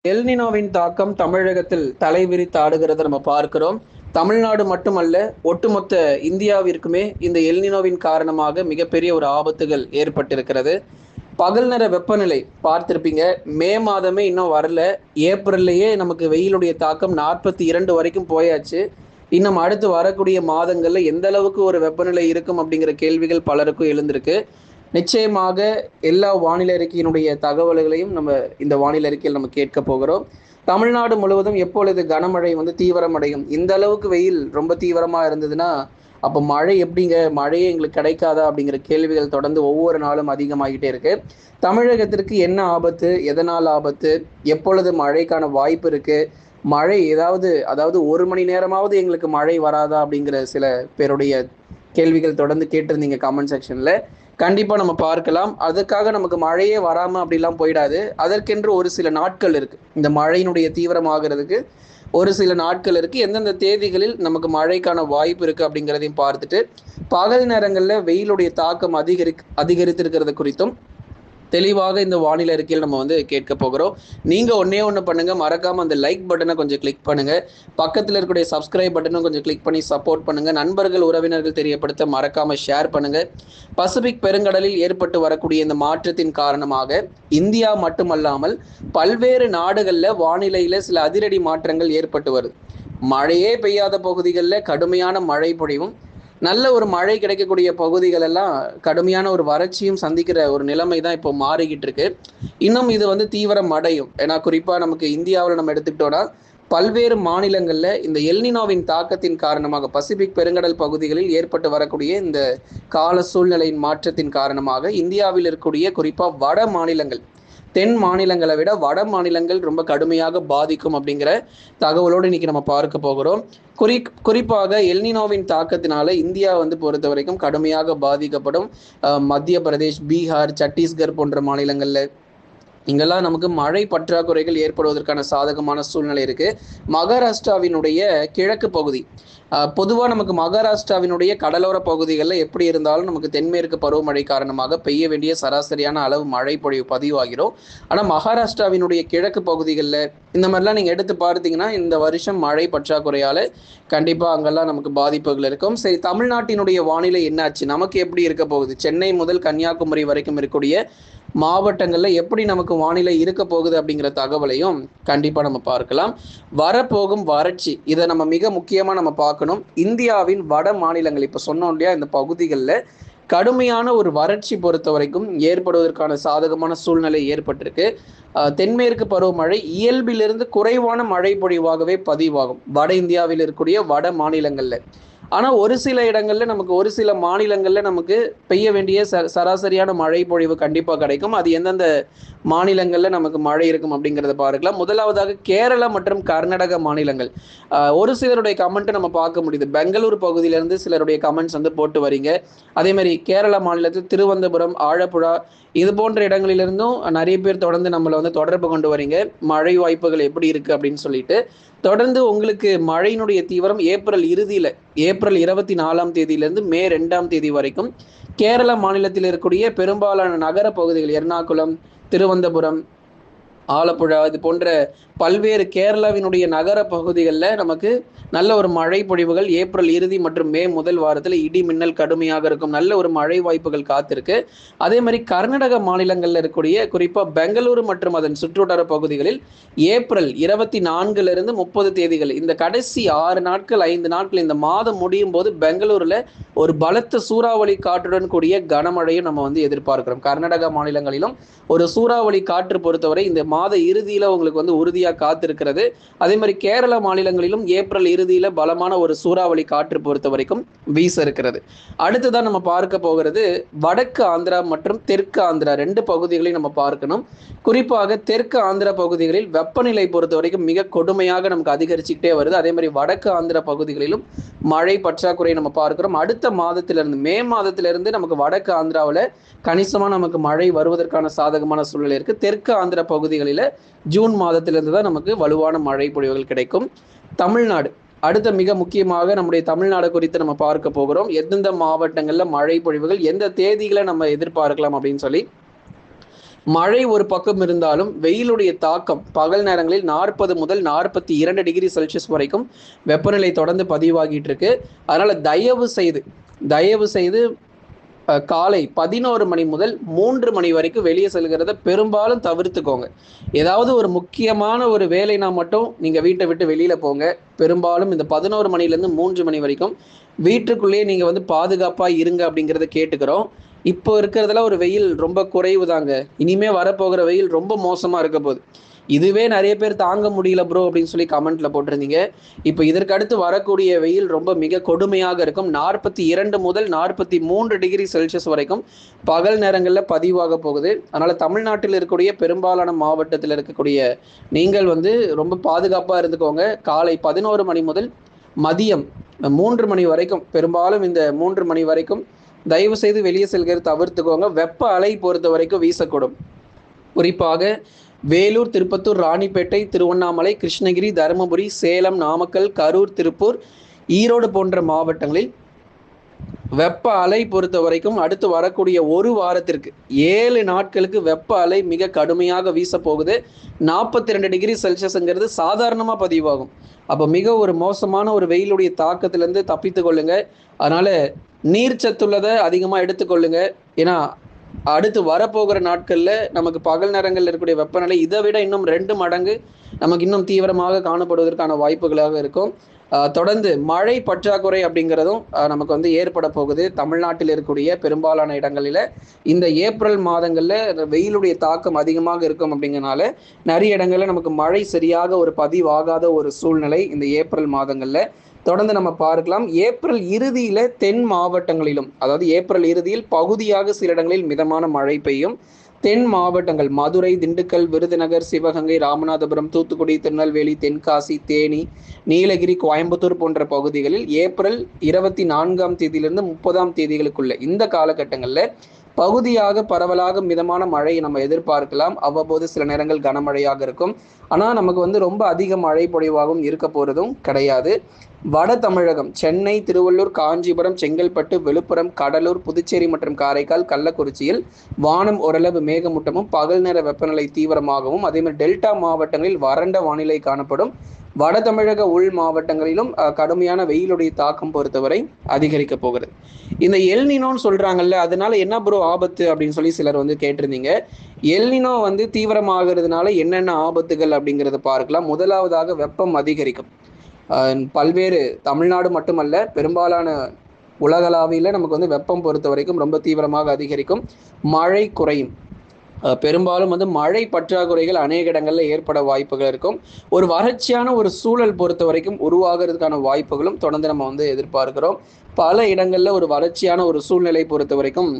எல்னினோவின் தாக்கம் தமிழகத்தில் தலைவிரித்து ஆடுகிறத நம்ம பார்க்கிறோம். தமிழ்நாடு மட்டுமல்ல, ஒட்டுமொத்த இந்தியாவிற்குமே இந்த எல்னினோவின் காரணமாக மிகப்பெரிய ஒரு ஆபத்துகள் ஏற்பட்டிருக்கிறது. பகல் நேர வெப்பநிலை பார்த்திருப்பீங்க. மே மாதமே இன்னும் வரல. ஏப்ரல்லையே நமக்கு வெயிலுடைய தாக்கம் 42 வரைக்கும் போயாச்சு. இன்னும் அடுத்து வரக்கூடிய மாதங்கள்ல எந்த அளவுக்கு ஒரு வெப்பநிலை இருக்கும் அப்படிங்கிற கேள்விகள் பலருக்கும் எழுந்திருக்கு. நிச்சயமாக எல்லா வானிலை அறிக்கையினுடைய தகவல்களையும் நம்ம இந்த வானிலை அறிக்கையில் நம்ம கேட்க போகிறோம். தமிழ்நாடு முழுவதும் எப்பொழுது கனமழை தீவிரமடையும்? இந்த அளவுக்கு வெயில் ரொம்ப தீவிரமா இருந்ததுன்னா அப்போ மழை எப்படிங்க? மழையே எங்களுக்கு கிடைக்காதா அப்படிங்கிற கேள்விகள் தொடர்ந்து ஒவ்வொரு நாளும் அதிகமாகிட்டே இருக்கு. தமிழகத்திற்கு என்ன ஆபத்து? எதனால் ஆபத்து? எப்பொழுது மழைக்கான வாய்ப்பு இருக்கு? மழை அதாவது 1 மணி நேரமாவது எங்களுக்கு மழை வராதா அப்படிங்கிற சில பேருடைய கேள்விகள் தொடர்ந்து கேட்டிருந்தீங்க கமெண்ட் செக்ஷன்ல. கண்டிப்பா நம்ம பார்க்கலாம். அதுக்காக நமக்கு மழையே வராம அப்படிலாம் போயிடாது. அதற்கென்று ஒரு சில நாட்கள் இருக்கு. இந்த மழையினுடைய தீவிரமாகிறதுக்கு ஒரு சில நாட்கள் இருக்கு. எந்தெந்த தேதிகளில் நமக்கு மழைக்கான வாய்ப்பு இருக்கு அப்படிங்கிறதையும் பார்த்துட்டு, பகல் நேரங்கள்ல வெயிலுடைய தாக்கம் அதிகரித்திருக்கிறது குறித்தும் தெளிவாக இந்த வானிலை அறிக்கையில் நம்ம கேட்க போகிறோம். நீங்க ஒன்னே ஒன்று பண்ணுங்க, மறக்காம அந்த லைக் பட்டனை கொஞ்சம் கிளிக் பண்ணுங்க. பக்கத்தில் இருக்கக்கூடிய சப்ஸ்கிரைப் பட்டனும் கொஞ்சம் கிளிக் பண்ணி சப்போர்ட் பண்ணுங்க. நண்பர்கள் உறவினர்கள் தெரியப்படுத்த மறக்காம ஷேர் பண்ணுங்க. பசிபிக் பெருங்கடலில் ஏற்பட்டு வரக்கூடிய இந்த மாற்றத்தின் காரணமாக இந்தியா மட்டுமல்லாமல் பல்வேறு நாடுகள்ல வானிலையில சில அதிரடி மாற்றங்கள் ஏற்பட்டு வருது. மழையே பெய்யாத பகுதிகளில் கடுமையான மழை பொழிவும், நல்ல ஒரு மழை கிடைக்கக்கூடிய பகுதிகள் எல்லாம் கடுமையான ஒரு வறட்சியும் சந்திக்கிற ஒரு நிலைமை தான் இப்போ மாறிக்கிட்டு இருக்கு. இன்னும் இது தீவிரம் அடையும். ஏன்னா குறிப்பா நமக்கு இந்தியாவில் நம்ம எடுத்துக்கிட்டோம்னா பல்வேறு மாநிலங்கள்ல இந்த எல்னினோவின் தாக்கத்தின் காரணமாக பசிபிக் பெருங்கடல் பகுதிகளில் ஏற்பட்டு வரக்கூடிய இந்த கால சூழ்நிலையின் மாற்றத்தின் காரணமாக இந்தியாவில் இருக்கக்கூடிய குறிப்பா வட மாநிலங்கள், தென் மாநிலங்களை விட வட மாநிலங்கள் ரொம்ப கடுமையாக பாதிக்கும் அப்படிங்கிற தகவலோடு இன்னைக்கு நம்ம பார்க்க போகிறோம். குறிப்பாக எல்னினோவின் தாக்கத்தினால இந்தியா பொறுத்த வரைக்கும் கடுமையாக பாதிக்கப்படும். மத்திய பிரதேஷ், பீகார், சத்தீஸ்கர் போன்ற மாநிலங்கள்ல இங்கெல்லாம் நமக்கு மழை பற்றாக்குறைகள் ஏற்படுவதற்கான சாதகமான சூழ்நிலை இருக்கு. மகாராஷ்டிராவினுடைய கிழக்கு பகுதி, பொதுவாக நமக்கு மகாராஷ்டிராவினுடைய கடலோர பகுதிகளில் எப்படி இருந்தாலும் நமக்கு தென்மேற்கு பருவமழை காரணமாக பெய்ய வேண்டிய சராசரியான அளவு மழை பொழிவு பதிவாகிறோம். ஆனால் மகாராஷ்டிராவினுடைய கிழக்கு பகுதிகளில் இந்த மாதிரிலாம் நீங்கள் எடுத்து பார்த்தீங்கன்னா இந்த வருஷம் மழை பற்றாக்குறையால் கண்டிப்பாக அங்கெல்லாம் நமக்கு பாதிப்புகள் இருக்கும். சரி, தமிழ்நாட்டினுடைய வானிலை என்னாச்சு? நமக்கு எப்படி இருக்க போகுது? சென்னை முதல் கன்னியாகுமரி வரைக்கும் இருக்கக்கூடிய மாவட்டங்கள்ல எப்படி நமக்கு வானிலை இருக்க போகுது அப்படிங்கிற தகவலையும் கண்டிப்பா நம்ம பார்க்கலாம். வரப்போகும் வறட்சி, இதை நம்ம மிக முக்கியமா நம்ம பார்க்கணும். இந்தியாவின் வட மாநிலங்கள் இப்ப சொன்னோம் இல்லையா, இந்த பகுதிகளில் கடுமையான ஒரு வறட்சி பொறுத்த வரைக்கும் ஏற்படுவதற்கான சாதகமான சூழ்நிலை ஏற்பட்டிருக்கு. தென்மேற்கு பருவமழை இயல்பிலிருந்து குறைவான மழை பொழிவாகவே பதிவாகும் வட இந்தியாவில் இருக்கக்கூடிய வட மாநிலங்கள்ல. ஆனா ஒரு சில இடங்கள்ல நமக்கு, ஒரு சில மாநிலங்கள்ல நமக்கு பெய்ய வேண்டிய சராசரியான மழை பொழிவு கண்டிப்பா கிடைக்கும். அது எந்தெந்த மாநிலங்கள்ல நமக்கு மழை இருக்கும் அப்படிங்கிறத பார்க்கலாம். முதலாவதாக கேரளா மற்றும் கர்நாடக மாநிலங்கள். ஒரு சிலருடைய கமெண்ட் நம்ம பார்க்க முடியுது. பெங்களூர் பகுதியிலிருந்து சிலருடைய கமெண்ட்ஸ் போட்டு வரீங்க. அதே மாதிரி கேரளா மாநிலத்தில் திருவனந்தபுரம், ஆழப்புழா இது போன்ற இடங்களிலிருந்தும் நிறைய பேர் தொடர்ந்து நம்மளை தொடர்பு கொண்டு வரீங்க. மழை வாய்ப்புகள் எப்படி இருக்கு அப்படின்னு சொல்லிட்டு தொடர்ந்து உங்களுக்கு மழையினுடைய தீவிரம் ஏப்ரல் இறுதியில, ஏப்ரல் 24ஆம் தேதியிலிருந்து மே 2ஆம் தேதி வரைக்கும் கேரள மாநிலத்தில் இருக்கக்கூடிய பெரும்பாலான நகர பகுதிகள், எர்ணாகுளம், திருவனந்தபுரம், ஆலப்புழா இது போன்ற பல்வேறு கேரளாவினுடைய நகர பகுதிகளில் நமக்கு நல்ல ஒரு மழை பொழிவுகள் ஏப்ரல் இறுதி மற்றும் மே முதல் வாரத்தில் இடி மின்னல் கடுமையாக இருக்கும். நல்ல ஒரு மழை வாய்ப்புகள் காத்திருக்கு. அதே மாதிரி கர்நாடக மாநிலங்களில் இருக்கக்கூடிய குறிப்பாக பெங்களூரு மற்றும் அதன் சுற்றுவட்டார பகுதிகளில் ஏப்ரல் 24 30 தேதிகள், இந்த கடைசி 6 நாட்கள் 5 நாட்கள் இந்த மாதம் முடியும் போது பெங்களூரில் ஒரு பலத்த சூறாவளி காற்றுடன் கூடிய கனமழையும் நம்ம எதிர்பார்க்கிறோம். கர்நாடக மாநிலங்களிலும் ஒரு சூறாவளி காற்று பொறுத்தவரை இந்த மாத இறுதியில உங்களுக்கு உறுதியாக காத்திருக்கிறது. அதே மாதிரி கேரள மாநிலங்களிலும் ஏப்ரல் இறுதியில பலமான ஒரு சூறாவளி காற்று பொறுத்த வரைக்கும் வீச இருக்கிறது. அடுத்துதான் நம்ம பார்க்க போகிறது வடக்கு ஆந்திரா மற்றும் தெற்கு ஆந்திரா, 2 பகுதிகளையும் நம்ம பார்க்கணும். குறிப்பாக தெற்கு ஆந்திரா பகுதிகளில் வெப்பநிலை பொறுத்த வரைக்கும் மிக கொடுமையாக நமக்கு அதிகரிச்சுக்கிட்டே வருது. அதே மாதிரி வடக்கு ஆந்திரா பகுதிகளிலும் மழை பற்றாக்குறை நம்ம பார்க்கிறோம். அடுத்த மாதத்திலிருந்து, மே மாதத்திலிருந்து நமக்கு வடக்கு ஆந்திராவில் கணிசமா நமக்கு மழை வருவதற்கான சாதகமான சூழ்நிலை இருக்கு. தெற்கு ஆந்திர பகுதிகளில் ஜூன் மாதத்திலிருந்து தான் நமக்கு வலுவான மழை பொழிவுகள் கிடைக்கும். தமிழ்நாடு அடுத்த மிக முக்கியமாக நம்முடைய தமிழ்நாடு குறித்து நம்ம பார்க்க போகிறோம். எந்தெந்த மாவட்டங்கள்ல மழை பொழிவுகள் எந்த தேதிகளை நம்ம எதிர்பார்க்கலாம் அப்படின்னு சொல்லி மழை ஒரு பக்கம் இருந்தாலும் வெயிலுடைய தாக்கம் பகல் நேரங்களில் 40 முதல் 42 டிகிரி செல்சியஸ் வரைக்கும் வெப்பநிலை தொடர்ந்து பதிவாகிட்டு இருக்கு. அதனால தயவு செய்து காலை 11 மணி முதல் 3 மணி வரைக்கும் வெளியே செல்கிறத பெரும்பாலும் தவிர்த்துக்கோங்க. ஏதாவது ஒரு முக்கியமான ஒரு வேலைனா மட்டும் நீங்கள் வீட்டை விட்டு வெளியில் போங்க. பெரும்பாலும் இந்த 11 மணிலேருந்து 3 மணி வரைக்கும் வீட்டுக்குள்ளேயே நீங்கள் வந்து பாதுகாப்பாக இருங்க அப்படிங்கிறத கேட்டுக்கிறோம். இப்போ இருக்கிறதுல ஒரு வெயில் ரொம்ப குறைவு தாங்க. இனிமே வரப்போகிற வெயில் ரொம்ப மோசமாக இருக்க போகுது. இதுவே நிறைய பேர் தாங்க முடியல ப்ரோ அப்படின்னு சொல்லி கமெண்ட்ல போட்டிருந்தீங்க. இப்போ இதற்கு அடுத்து வரக்கூடிய வெயில் ரொம்ப மிக கொடுமையாக இருக்கும். 42 முதல் 43 டிகிரி செல்சியஸ் வரைக்கும் பகல் நேரங்களில் பதிவாக போகுது. அதனால தமிழ்நாட்டில் இருக்கக்கூடிய பெரும்பாலான மாவட்டத்தில் இருக்கக்கூடிய நீங்கள் வந்து ரொம்ப பாதுகாப்பாக இருந்துக்கோங்க. காலை 11 மணி முதல் மதியம் 3 மணி வரைக்கும், பெரும்பாலும் இந்த 3 மணி வரைக்கும் தயவு செய்து வெளியே செல்கிறது தவிர்த்துக்கோங்க. வெப்ப அலை பொறுத்த வரைக்கும் வீசக்கூடும். குறிப்பாக வேலூர், திருப்பத்தூர், ராணிப்பேட்டை, திருவண்ணாமலை, கிருஷ்ணகிரி, தருமபுரி, சேலம், நாமக்கல், கரூர், திருப்பூர், ஈரோடு போன்ற மாவட்டங்களில் வெப்ப அலை பொறுத்த வரைக்கும் அடுத்து வரக்கூடிய ஒரு வாரத்திற்கு 7 நாட்களுக்கு வெப்ப அலை மிக கடுமையாக வீச போகுது. 42 டிகிரி செல்சியஸ்ங்கிறது சாதாரணமாக பதிவாகும். அப்போ மிக ஒரு மோசமான ஒரு வெயிலுடைய தாக்கத்திலேருந்து தப்பித்து கொள்ளுங்க. அதனால நீர்ச்சத்துள்ளதை அதிகமாக எடுத்துக்கொள்ளுங்க. ஏன்னா அடுத்து வரப்போகிற நாட்களில் நமக்கு பகல் நேரங்களில் இருக்கக்கூடிய வெப்பநிலை இதை விட இன்னும் 2 மடங்கு நமக்கு இன்னும் தீவிரமாக காணப்படுவதற்கான வாய்ப்புகளாக இருக்கும். தொடர்ந்து மழை பற்றாக்குறை அப்படிங்கிறதும் நமக்கு வந்து ஏற்பட போகுது. தமிழ்நாட்டில் இருக்கக்கூடிய பெரும்பாலான இடங்களில் இந்த ஏப்ரல் மாதங்களில் வெயிலுடைய தாக்கம் அதிகமாக இருக்கும். அப்படிங்கிறனால நிறைய இடங்களில் நமக்கு மழை சரியாக ஒரு பதிவாகாத ஒரு சூழ்நிலை இந்த ஏப்ரல் மாதங்களில் தொடர்ந்து நம்ம பார்க்கலாம். ஏப்ரல் இறுதியில் தென் மாவட்டங்களிலும், அதாவது ஏப்ரல் இறுதியில் பகுதியாக சில இடங்களில் மிதமான மழை பெய்யும். தென் மாவட்டங்கள் மதுரை, திண்டுக்கல், விருதுநகர், சிவகங்கை, ராமநாதபுரம், தூத்துக்குடி, திருநெல்வேலி, தென்காசி, தேனி, நீலகிரி, கோயம்புத்தூர் போன்ற பகுதிகளில் ஏப்ரல் 24ஆம் தேதியிலிருந்து 30ஆம் தேதிகளுக்குள்ள இந்த காலகட்டங்களில் பகுதியாக பரவலாக மிதமான மழையை நம்ம எதிர்பார்க்கலாம். அவ்வப்போது சில நேரங்கள் கனமழையாக இருக்கும். ஆனால் நமக்கு வந்து ரொம்ப அதிக மழை பொழிவாகவும் இருக்க போகிறதும் கிடையாது. வட தமிழகம் சென்னை, திருவள்ளூர், காஞ்சிபுரம், செங்கல்பட்டு, விழுப்புரம், கடலூர், புதுச்சேரி மற்றும் காரைக்கால், கள்ளக்குறிச்சியில் வானம் ஓரளவு மேகமூட்டமும் பகல் நேர வெப்பநிலை தீவிரமாகவும், அதேமாதிரி டெல்டா மாவட்டங்களில் வறண்ட வானிலை காணப்படும். வட தமிழக உள் மாவட்டங்களிலும் கடுமையான வெயிலுடைய தாக்கம் பொறுத்தவரை அதிகரிக்க போகிறது. இந்த எல்னினோன்னு சொல்றாங்கல்ல, அதனால என்ன ப்ரோ ஆபத்து அப்படின்னு சொல்லி சிலர் வந்து கேட்டிருந்தீங்க. எல்னினோ வந்து தீவிரமாகிறதுனால என்னென்ன ஆபத்துகள் அப்படிங்கிறத பார்க்கலாம். முதலாவதாக வெப்பம் அதிகரிக்கும். பல்வேறு தமிழ்நாடு மட்டுமல்ல, பெரும்பாலான உலகளாவியில் நமக்கு வந்து வெப்பம் பொறுத்த வரைக்கும் ரொம்ப தீவிரமாக அதிகரிக்கும். மழை குறையும். பெரும்பாலும் வந்து மழை பற்றாக்குறைகள் அநேக இடங்களில் ஏற்பட வாய்ப்புகள் இருக்கும். ஒரு வறட்சியான ஒரு சூழல் பொறுத்த வரைக்கும் உருவாகிறதுக்கான வாய்ப்புகளும் தொடர்ந்து நம்ம வந்து எதிர்பார்க்கிறோம். பல இடங்களில் ஒரு வறட்சியான ஒரு சூழ்நிலை பொறுத்த வரைக்கும்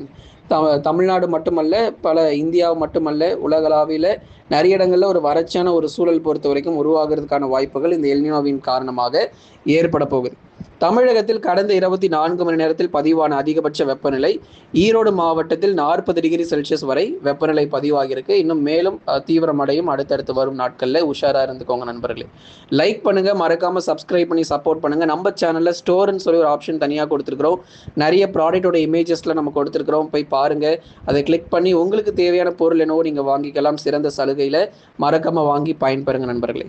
தமிழ்நாடு மட்டுமல்ல, பல இந்தியா மட்டுமல்ல, உலகளாவியில் நிறைய இடங்களில் ஒரு வறட்சியான ஒரு சூழல் பொறுத்த வரைக்கும் உருவாகிறதுக்கான வாய்ப்புகள் இந்த எல்னினோவின் காரணமாக ஏற்பட போகுது. தமிழகத்தில் கடந்த 24 மணி நேரத்தில் பதிவான அதிகபட்ச வெப்பநிலை ஈரோடு மாவட்டத்தில் 40 டிகிரி செல்சியஸ் வரை வெப்பநிலை பதிவாகியிருக்கு. இன்னும் மேலும் தீவிரமடையும் அடுத்தடுத்து வரும் நாட்களில். உஷாரா இருந்துக்கோங்க நண்பர்களே. லைக் பண்ணுங்க, மறக்காம சப்ஸ்கிரைப் பண்ணி சப்போர்ட் பண்ணுங்க. நம்ம சேனல்ல ஸ்டோர்னு சொல்லி ஒரு ஆப்ஷன் தனியாக கொடுத்துருக்கிறோம். நிறைய ப்ராடக்டோட இமேஜஸ்ல நம்ம கொடுத்துருக்கிறோம். போய் பாருங்க, அதை கிளிக் பண்ணி உங்களுக்கு தேவையான பொருள் என்னவோ நீங்க வாங்கிக்கலாம். சிறந்த சலுகையில மறக்காம வாங்கி பயன்பெறுங்க நண்பர்களே.